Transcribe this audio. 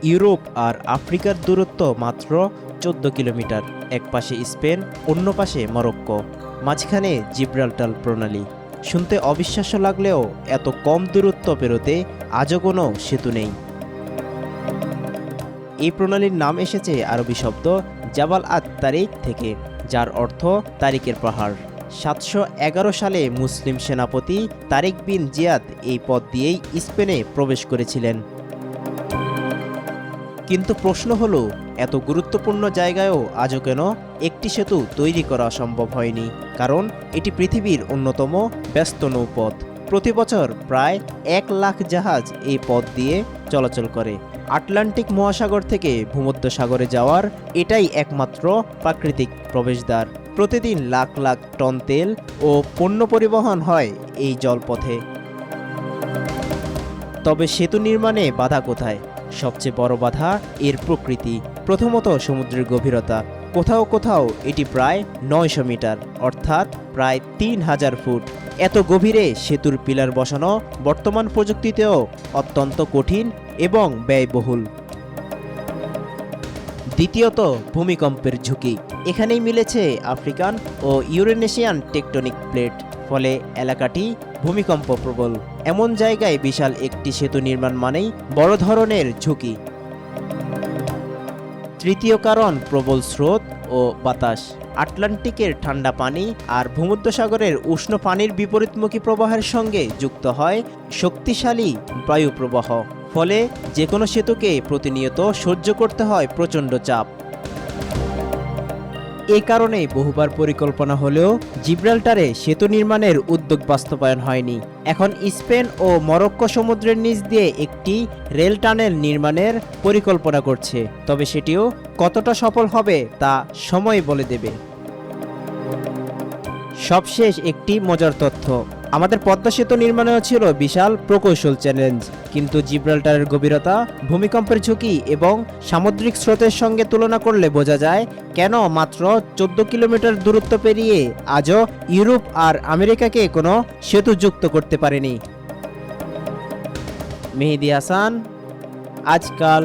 Europe আর আফ্রিকার দূরত্ব মাত্র ১৪ কিলোমিটার। এক পাশে স্পেন, অন্য পাশে মরক্কো, মাঝখানে জিব্রাল্টার প্রণালী। শুনতে অবিশ্বাস্য লাগলেও এত কম দূরত্ব পেরোতে আজও কোনো সেতু নেই। এই প্রণালীর নাম এসেছে আরবি শব্দ জাবাল আত তারিক থেকে, যার অর্থ তারিকের পাহাড়। ৭১১ সালে মুসলিম সেনাপতি তারিক বিন জিয়াদ এই পথ দিয়েই স্পেনে প্রবেশ করেছিলেন। কিন্তু প্রশ্ন হলো, এত গুরুত্বপূর্ণ জায়গায়ও আজও কেন একটি সেতু তৈরি করা সম্ভব হয়নি? কারণ এটি পৃথিবীর অন্যতম ব্যস্ত নৌপথ। প্রতি বছর প্রায় ১ লাখ জাহাজ এই পথ দিয়ে চলাচল করে। আটলান্টিক মহাসাগর থেকে ভূমধ্যসাগরে যাওয়ার এটাই একমাত্র প্রাকৃতিক প্রবেশদ্বার। প্রতিদিন লাখ লাখ টন তেল ও পণ্য পরিবহন হয় এই জলপথে। তবে সেতু নির্মাণে বাধা কোথায়? সবচেয়ে বড় বাধা এর প্রকৃতি। প্রথমত সমুদ্রের গভীরতা। কোথাও কোথাও এটি প্রায় ৯০০ মিটার, অর্থাৎ প্রায় ৩,০০০ ফুট। এত গভীরে সেতুর পিলার বসানো বর্তমান প্রযুক্তিতেও অত্যন্ত কঠিন এবং ব্যয়বহুল। দ্বিতীয়ত ভূমিকম্পের ঝুঁকি। এখানেই মিলেছে আফ্রিকান ও ইউরেনেশিয়ান টেকটনিক প্লেট, ফলে এলাকাটি ভূমিকম্প প্রবল। এমন জায়গায় বিশাল একটি সেতু নির্মাণ মানেই বড় ধরনের ঝুঁকি। তৃতীয় কারণ প্রবল স্রোত ও বাতাস। আটলান্টিকের ঠান্ডা পানি আর ভূমধ্যসাগরের উষ্ণ পানির বিপরীতমুখী প্রবাহের সঙ্গে যুক্ত হয় শক্তিশালী বায়ু প্রবাহ, ফলে যে কোনো সেতুকে প্রতিনিয়ত সহ্য করতে হয় প্রচণ্ড চাপ। এই কারণেই বহুবার পরিকল্পনা হলেও জিব্রাল্টারে সেতু নির্মাণের উদ্যোগ বাস্তবায়ন হয়নি। এখন স্পেন ও মরক্কো সমুদ্রের নিচ দিয়ে একটি রেল টানেল নির্মাণের পরিকল্পনা করছে, তবে সেটিও কতটা সফল হবে তা সময় বলে দেবে। সবশেষ একটি মজার তথ্য, আমাদের পদ্মা সেতু নির্মাণেও ছিল বিশাল প্রকৌশল চ্যালেঞ্জ, কিন্তু জিব্রাল্টারের গভীরতা, ভূমিকম্পের ঝুঁকি এবং সামুদ্রিক স্রোতের সঙ্গে তুলনা করলে বোঝা যায় কেন মাত্র ১৪ কিলোমিটার দূরত্ব পেরিয়ে আজও ইউরোপ আর আমেরিকাকে কোনো সেতু যুক্ত করতে পারেনি। মেহেদী হাসান, আজকাল।